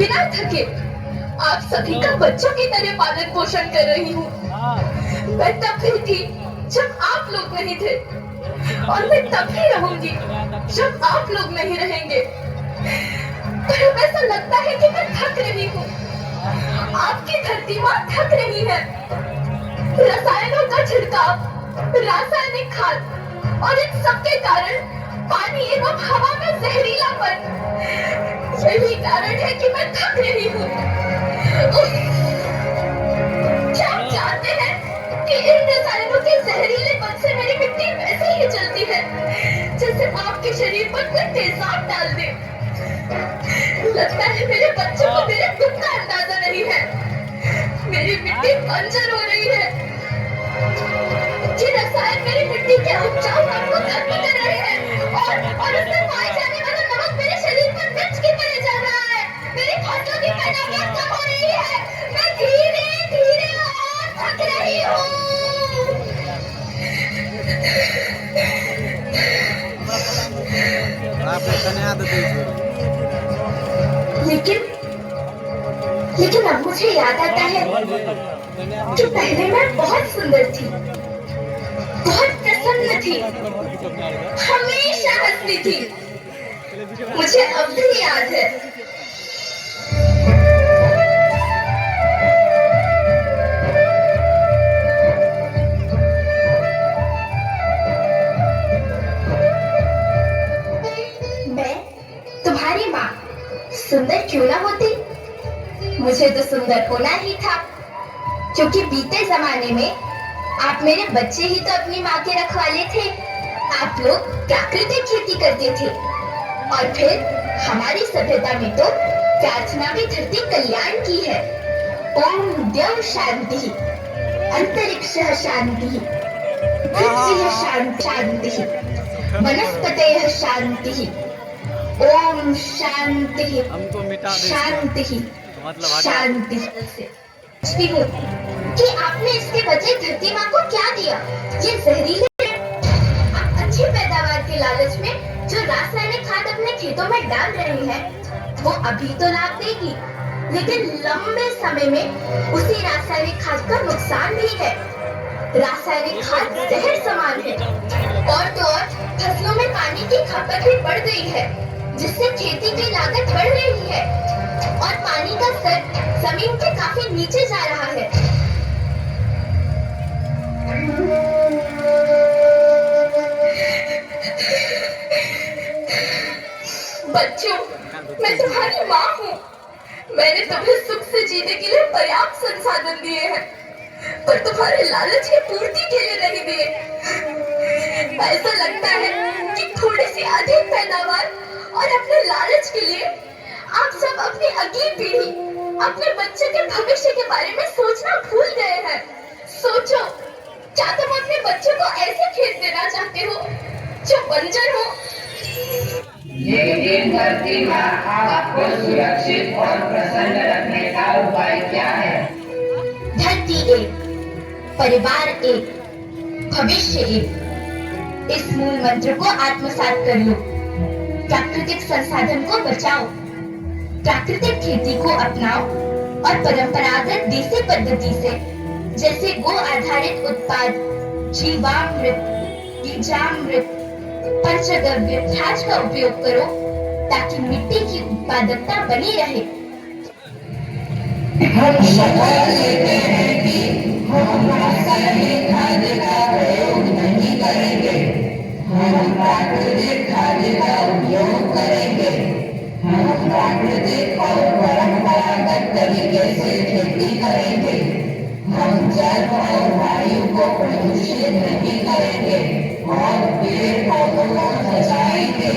बिना थके आप सभी का बच्चों की तरह पालन पोषण कर रही हूँ। मैं तब भी थी जब आप लोग नहीं थे, और मैं तब भी रहूंगी जब आप लोग नहीं रहेंगे। पर अब ऐसा लगता है कि मैं थक रही हूँ। आपकी धरती माँ थक रही है। रसायनों का छिड़काव, रासायनिक खाद और इन सबके कारण पानी एवं हवा में जहरीलापन, यही कारण है कि मैं थक रही हूँ। क्या आप जानते हैं कि इन रसायनों के जहरीलेपन से मेरी मिट्टी वैसे ही जलती है जैसे आपके शरीर पर कोई तेजाब डाल दे। लगता है मेरे बच्चों को मेरे दुख का अंदाजा नहीं है। मेरी मिट्टी बंजर हो रही है। ये रसायन मेरी मिट्टी के उपजाऊ भाग को खत्म कर रहे हैं, और उसमें पाए जाने वाला नमक मेरे शरीर पर मिर्च की तरह जा रहा है। मेरी फसलों की पैदावार कम हो रही है। मैं धीरे धीरे और थक रही हूँ। लेकिन लेकिन अब मुझे याद आता है कि पहले मैं बहुत सुंदर थी, बहुत प्रसन्न थी, हमेशा हंसती थी। मुझे अब भी याद है। मैं तुम्हारी माँ सुंदर क्यों ना होती, मुझे तो सुंदर होना ही था, क्योंकि बीते जमाने में आप मेरे बच्चे ही तो अपनी माँ के रखवाले थे। आप लोग प्राकृतिक खेती करते थे, और फिर हमारी सभ्यता में तो प्रार्थना भी धरती कल्याण की है। ओम द्यौ शांति, अंतरिक्षः शांति, पृथ्वी शांति, वनस्पतयः शांति, ओम शांति शांति शांति। सोचती हूँ कि आपने इसके बदले धरती माँ को क्या दिया। ये जहरीले अच्छी पैदावार के लालच में जो रासायनिक खाद अपने खेतों में डाल रहे हैं, वो अभी तो लाभ देगी, लेकिन लंबे समय में उसी रासायनिक खाद का नुकसान भी है। रासायनिक खाद जहर समान है, और तो और फसलों में पानी की खपत भी बढ़ गई है, जिससे खेती की लागत बढ़ रही है, और पानी का स्तर जमीन के काफी नीचे जा रहा है। बच्चों, मैं तुम्हारी माँ हूँ। मैंने तुम्हें सुख से जीने के लिए पर्याप्त संसाधन दिए हैं, पर तुम्हारे लालच की पूर्ति के लिए नहीं दिए। ऐसा लगता है कि थोड़ी सी अधिक पैदावार और अपने लालच के लिए आप सब अपनी अगली पीढ़ी, अपने बच्चे के भविष्य के बारे में सोचना भूल गए हैं। सोचो, क्या तुम अपने बच्चों को ऐसे खेत देना चाहते हो जो बंजर हो? लेकिन धरती माँ, आपको सुरक्षित और प्रसन्न रखने का उपाय क्या है? धरती एक, परिवार एक, भविष्य एक। इस मूल मंत्र को आत्मसात कर लो। प्राकृतिक संसाधन को बचाओ, प्राकृतिक खेती को अपनाओ, और परंपरागत देसी पद्धति से, जैसे गो आधारित उत्पाद, जीवामृत, बीजामृत, पंचगव्य खाद का उपयोग करो, ताकि मिट्टी की उत्पादकता बनी रहे। हम शपथ लेते हैं कि हम रासायनिक खाद का प्रयोग नहीं करेंगे। हम प्राकृतिक खाद का उपयोग करेंगे। हम प्राकृतिक और परंपरागत तरीके से खेती करेंगे। हम जल और वायु को प्रदूषित नहीं करेंगे और पेड़ पौधों को बचाएंगे।